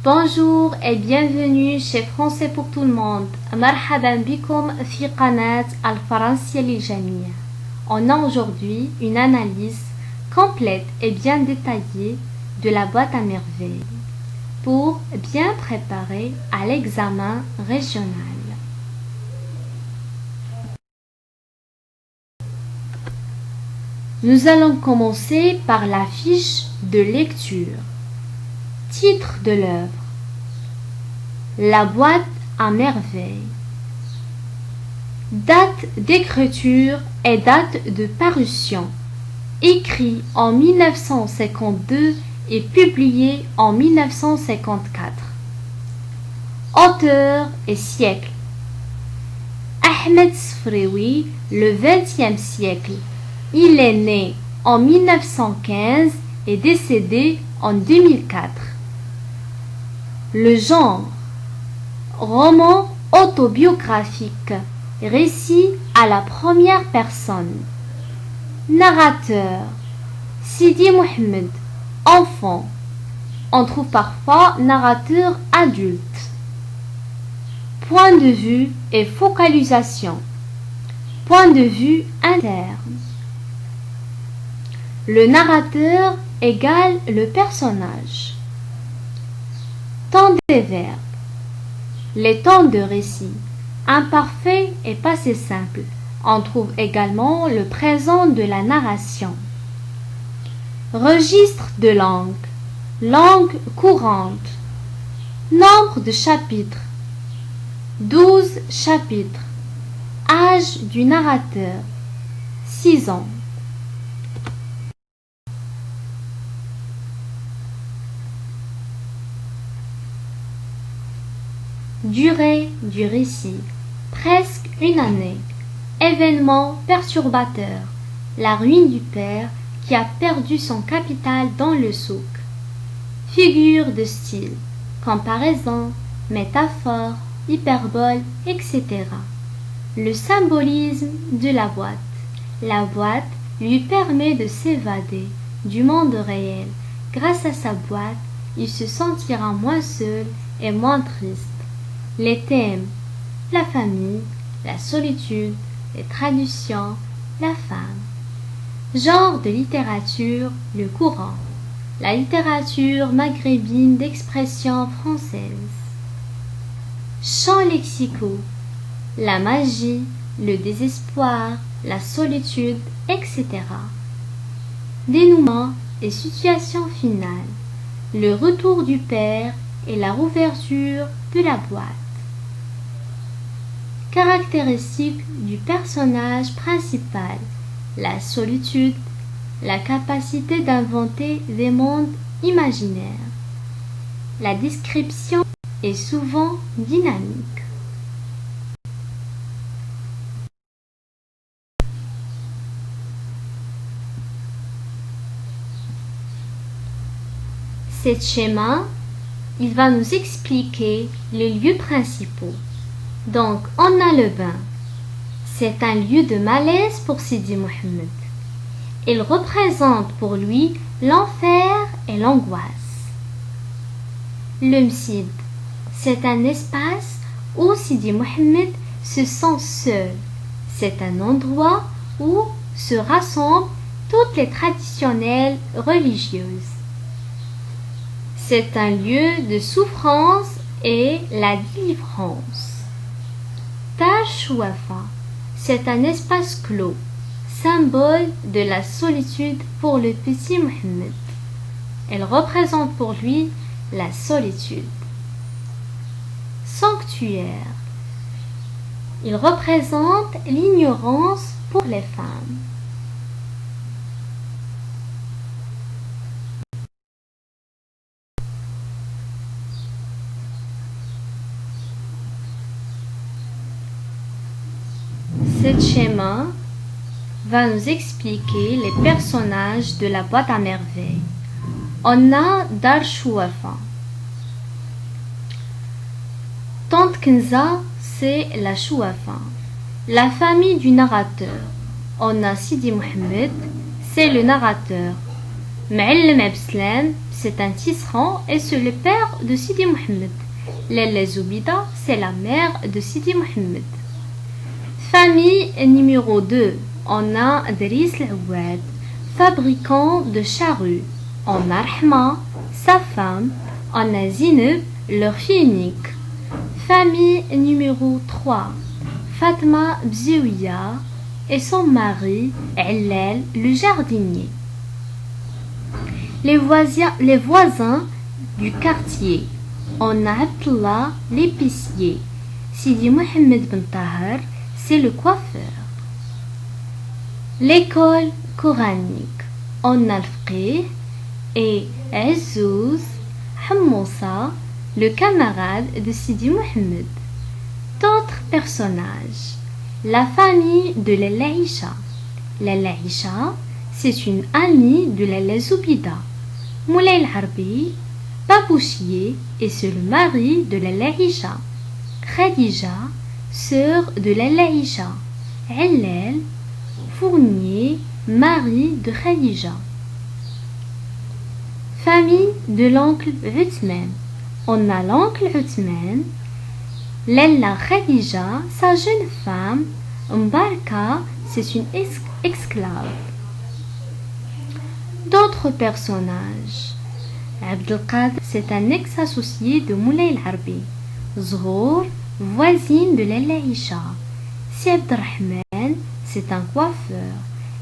Bonjour et bienvenue chez Français pour tout le monde. مرحبا بكم في قناة الفرنسية للجميع. On a aujourd'hui une analyse complète et bien détaillée de la boîte à merveilles pour bien préparer à l'examen régional. Nous allons commencer par la fiche de lecture. Titre de l'œuvre: La boîte à merveilles. Date d'écriture et date de parution. Écrit en 1952 et publié en 1954. Auteur et siècle: Ahmed Sfraoui, le XXe siècle. Il est né en 1915 et décédé en 2004. Le genre: roman autobiographique, récit à la première personne. Narrateur: Sidi Mohamed, enfant. On trouve parfois narrateur adulte. Point de vue et focalisation. Point de vue interne. Le narrateur égale le personnage. Temps des verbes. Les temps de récit, imparfait et passé simple. On trouve également le présent de la narration. Registre de langue. Langue courante. Nombre de chapitres. 12 chapitres. Âge du narrateur: 6 ans. Durée du récit: presque une année. Événement perturbateur: la ruine du père qui a perdu son capital dans le souk. Figure de style: comparaison, métaphore, hyperbole, etc. Le symbolisme de la boîte: la boîte lui permet de s'évader du monde réel. Grâce à sa boîte, il se sentira moins seul et moins triste. Les thèmes: la famille, la solitude, les traditions, la femme. Genre de littérature: le courant, la littérature maghrébine d'expression française. Champs lexicaux: la magie, le désespoir, la solitude, etc. Dénouement et situation finale: le retour du père et la rouverture de la boîte. Caractéristiques du personnage principal: la solitude, la capacité d'inventer des mondes imaginaires. La description est souvent dynamique. Ce schéma, il va nous expliquer les lieux principaux. Donc, on a le bain. C'est un lieu de malaise pour Sidi Mohamed. Il représente pour lui l'enfer et l'angoisse. Le Msid, c'est un espace où Sidi Mohamed se sent seul. C'est un endroit où se rassemblent toutes les traditionnelles religieuses. C'est un lieu de souffrance et la délivrance. Dar Chouafa, c'est un espace clos, symbole de la solitude pour le petit Mohamed. Elle représente pour lui la solitude. Sanctuaire, il représente l'ignorance pour les femmes. Ce schéma va nous expliquer les personnages de la boîte à merveilles. On a Dar Chouafa. Tante Kenza, c'est la Chouafa. La famille du narrateur. On a Sidi Mohamed, c'est le narrateur. Ma'allem Abslam, c'est un tisserand et c'est le père de Sidi Mohammed. Lalla Zoubida, c'est la mère de Sidi Mohammed. Famille numéro 2, on a Driss L'Ouad, fabricant de charrues. On a Rahma, sa femme. On a Zineb, leur fille unique. Famille numéro 3, Fatma Bzouia et son mari, Allal, le jardinier. Les voisins du quartier. On a Abdullah, l'épicier. Sidi Mohammed Ben Tahar, c'est le coiffeur. L'école coranique. On a Al-Fqih et Azzouz, Hammoussa, le camarade de Sidi Mohammed. D'autres personnages. La famille de Lalla Aïcha. Lalla Aïcha, c'est une amie de Lalla Zoubida. Moulay Al-Harbi, Babouchier, et c'est le mari de Lalla Aïcha. Khadija, sœur de Lalla Aïcha. Allal, fournier, mari de Khadija. Famille de l'oncle Uthman. On a l'oncle Uthman, Lalla Khadija, sa jeune femme. Mbarka, c'est une esclave. D'autres personnages. Abdelkader, c'est un ex-associé de Moulay Al-Harbi. Zhour, voisine de Lalla Aïcha. Si Abdelrahman, c'est un coiffeur.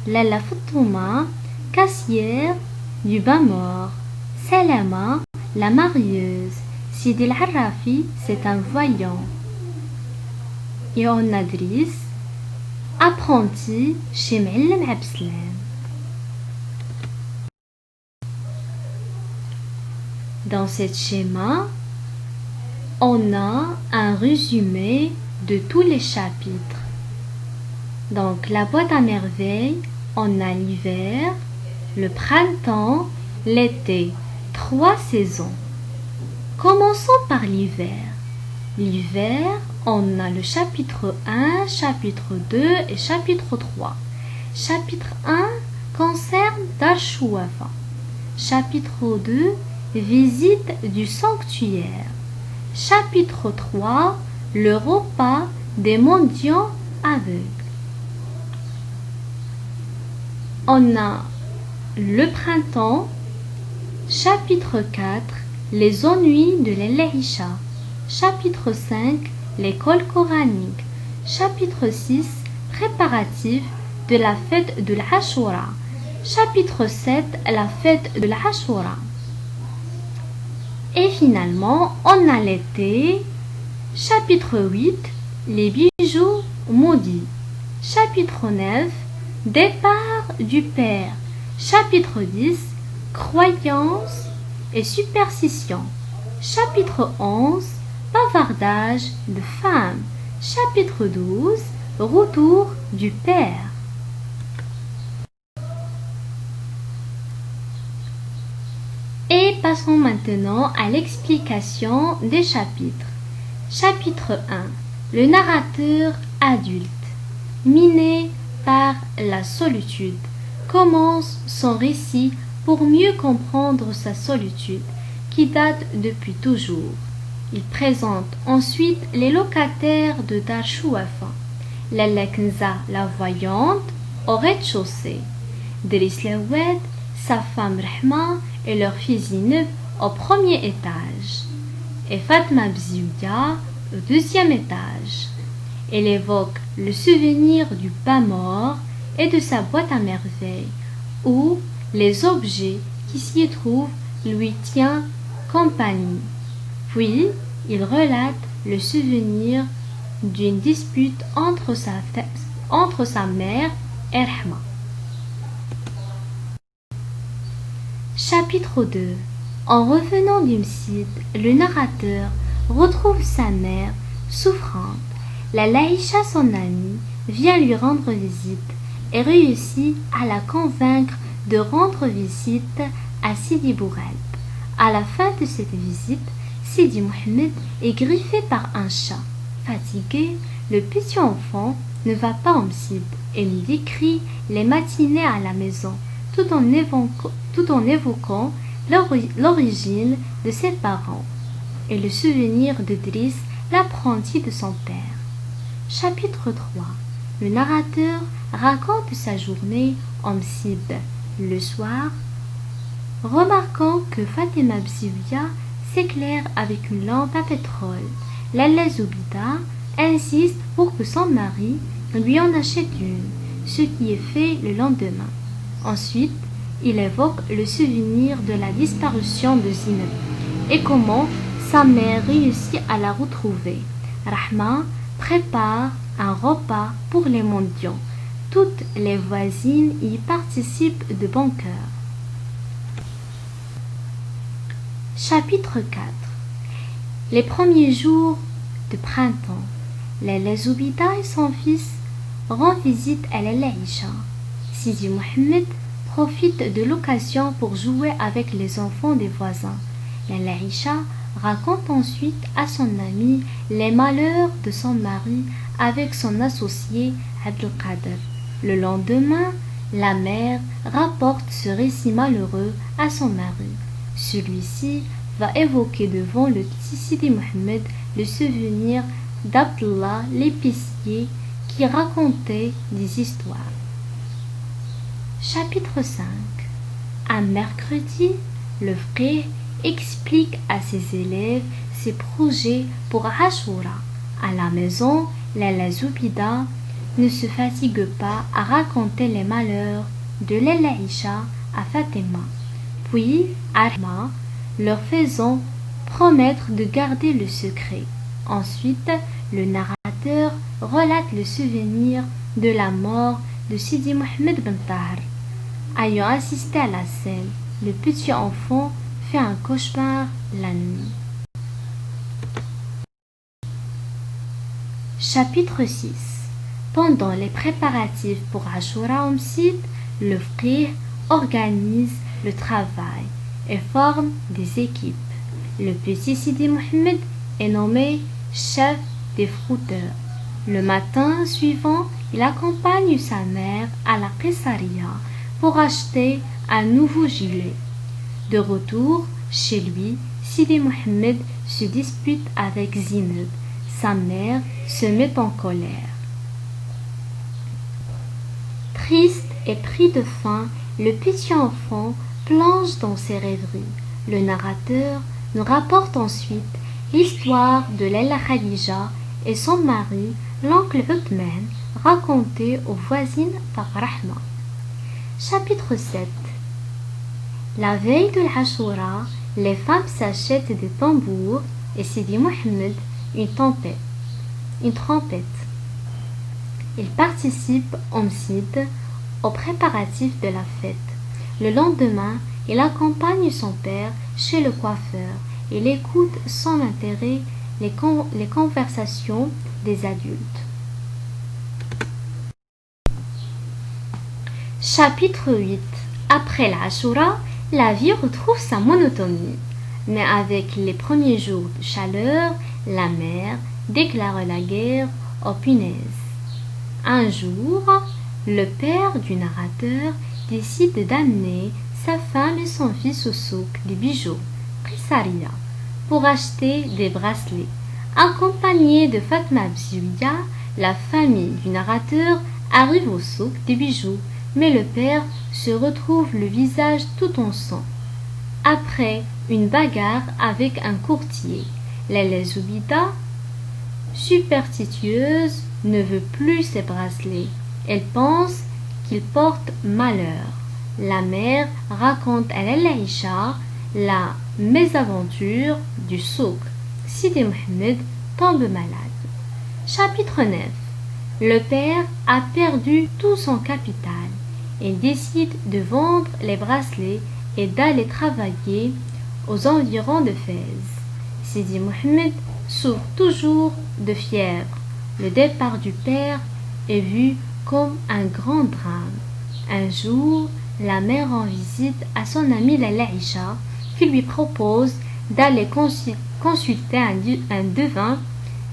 Lalla Fatouma, caissière du bain-mort. Salama, la marieuse. Sidi Al-Harrafi, c'est un voyant. Et on a Driss, apprenti chez Ma'allem Abslam. Dans ce schéma, on a un résumé de tous les chapitres. Donc la boîte à merveilles, on a l'hiver, le printemps, l'été, 3 saisons. Commençons par l'hiver. L'hiver, on a le chapitre 1, chapitre 2 et chapitre 3. Chapitre 1 concerne Dar Chouafa. Chapitre 2, visite du sanctuaire. Chapitre 3, le repas des mendiants aveugles. On a le printemps. Chapitre 4, les ennuis de Lalla Aïcha. Chapitre 5, l'école coranique. Chapitre 6, préparatifs de la fête de l'Ashura. Chapitre 7, la fête de l'Ashura. Et finalement, on a l'été. Chapitre 8, les bijoux maudits. Chapitre 9, départ du Père. Chapitre 10, croyances et superstitions. Chapitre 11, bavardage de femmes. Chapitre 12, retour du Père. Et passons maintenant à l'explication des chapitres. Chapitre 1. Le narrateur adulte, miné par la solitude, commence son récit pour mieux comprendre sa solitude, qui date depuis toujours. Il présente ensuite les locataires de Dar Chouafa. Lalla Kenza, la voyante, au rez-de-chaussée. Driss L'Ouad, sa femme Rahma et leur fille Zineb au premier étage. Et Fatma Bzouia au deuxième étage. Elle évoque le souvenir du pas mort et de sa boîte à merveilles, où les objets qui s'y trouvent lui tiennent compagnie. Puis, il relate le souvenir d'une dispute entre sa mère et Rahma. Chapitre 2. En revenant du Msid, le narrateur retrouve sa mère souffrante. Lalla Aïcha, son amie, vient lui rendre visite et réussit à la convaincre de rendre visite à Sidi Bourad. À la fin de cette visite, Sidi Mohammed est griffé par un chat. Fatigué, le petit enfant ne va pas au Msid et lui décrit les matinées à la maison, tout en évoquant l'origine de ses parents et le souvenir de Driss, l'apprenti de son père. Chapitre 3. Le narrateur raconte sa journée en Msib. Le soir, remarquant que Fatima Bzivia s'éclaire avec une lampe à pétrole, Lalla Zoubida insiste pour que son mari lui en achète une, ce qui est fait le lendemain. Ensuite, il évoque le souvenir de la disparition de Zineb et comment sa mère réussit à la retrouver. Rahma prépare un repas pour les mendiants. Toutes les voisines y participent de bon cœur. Chapitre 4. Les premiers jours de printemps, Lalla Zoubida et son fils rendent visite à Lalla Aïcha. Sidi Mohammed profite de l'occasion pour jouer avec les enfants des voisins. Lalla Aïcha raconte ensuite à son ami les malheurs de son mari avec son associé Abdelkader. Le lendemain, la mère rapporte ce récit malheureux à son mari. Celui-ci va évoquer devant le petit Sidi Mohammed le souvenir d'Abdullah l'épicier qui racontait des histoires. Chapitre 5. Un mercredi, le frère explique à ses élèves ses projets pour Ashura. À la maison, Lalla Zoubida ne se fatigue pas à raconter les malheurs de Lalla Aïcha à Fatima, puis Rahma leur faisant promettre de garder le secret. Ensuite, le narrateur relate le souvenir de la mort de Sidi Mohammed Ben Tahar. Ayant assisté à la scène, le petit enfant fait un cauchemar la nuit. Chapitre 6. Pendant les préparatifs pour Ashura au Msid, le frère organise le travail et forme des équipes. Le petit Sidi Mohammed est nommé chef des fruiteurs. Le matin suivant, il accompagne sa mère à la Qessaria pour acheter un nouveau gilet. De retour chez lui, Sidi Mohammed se dispute avec Zineb. Sa mère se met en colère. Triste et pris de faim, le petit enfant plonge dans ses rêveries. Le narrateur nous rapporte ensuite l'histoire de Lalla Khadija et son mari, l'oncle Uthman, racontée aux voisines par Rahma. Chapitre 7. La veille de l'Ashura, les femmes s'achètent des tambours et Sidi Mohammed une trompette. Il participe en Msid aux préparatifs de la fête. Le lendemain, il accompagne son père chez le coiffeur. Il écoute sans intérêt les conversations des adultes. Chapitre 8. Après l'Ashura, la vie retrouve sa monotonie. Mais avec les premiers jours de chaleur, la mère déclare la guerre aux punaises. Un jour, le père du narrateur décide d'amener sa femme et son fils au souk des bijoux, Qessaria, pour acheter des bracelets. Accompagnée de Fatma Bzouia, la famille du narrateur arrive au souk des bijoux, mais le père se retrouve le visage tout en sang. Après une bagarre avec un courtier, Lalla Zoubida, superstitieuse, ne veut plus ses bracelets. Elle pense qu'ils portent malheur. La mère raconte à Lalla Aïcha la mésaventure du souk. Sidi Mohammed tombe malade. Chapitre 9. Le père a perdu tout son capital et décide de vendre les bracelets et d'aller travailler aux environs de Fès. Sidi Mohammed souffre toujours de fièvre. Le départ du père est vu comme un grand drame. Un jour, la mère rend visite à son amie Lalla Aïcha qui lui propose d'aller consulter un devin,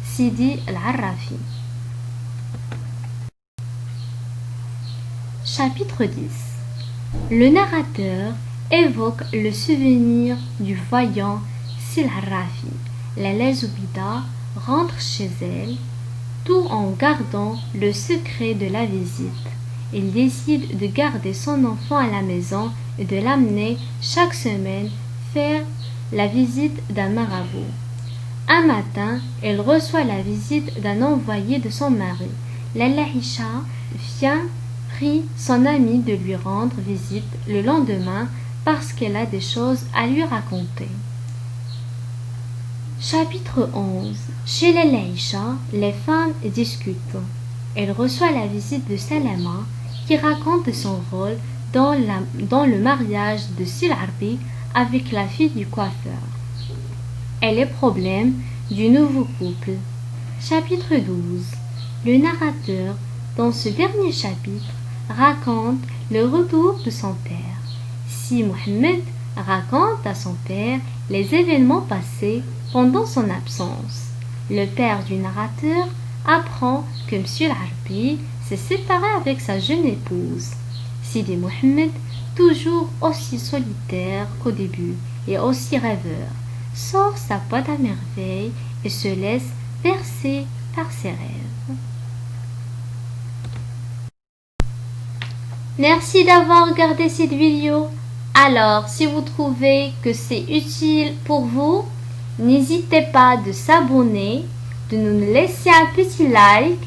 Sidi Al-Arrafi. Chapitre 10. Le narrateur évoque le souvenir du voyant Silharafi. Laila Zoubida rentre chez elle tout en gardant le secret de la visite. Il décide de garder son enfant à la maison et de l'amener chaque semaine faire la visite d'un marabout. Un matin, elle reçoit la visite d'un envoyé de son mari. Laila Hisha prie son amie de lui rendre visite le lendemain parce qu'elle a des choses à lui raconter. Chapitre 11. Chez Laila Hisha, les femmes discutent. Elle reçoit la visite de Salama qui raconte son rôle dans le mariage de Silharbi avec la fille du coiffeur et les problèmes du nouveau couple. Chapitre 12. Le narrateur, dans ce dernier chapitre, raconte le retour de son père. Si Mohammed raconte à son père les événements passés pendant son absence. Le père du narrateur apprend que M. Al-Harbi s'est séparé avec sa jeune épouse. Sidi Mohammed, toujours aussi solitaire qu'au début et aussi rêveur, sort sa boîte à merveilles et se laisse bercer par ses rêves. Merci d'avoir regardé cette vidéo. Alors, si vous trouvez que c'est utile pour vous, n'hésitez pas de s'abonner, de nous laisser un petit like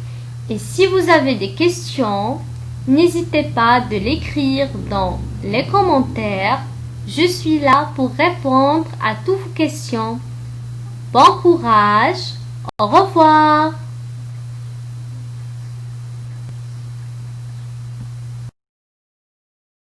et si vous avez des questions, n'hésitez pas de l'écrire dans les commentaires. Je suis là pour répondre à toutes vos questions. Bon courage, au revoir.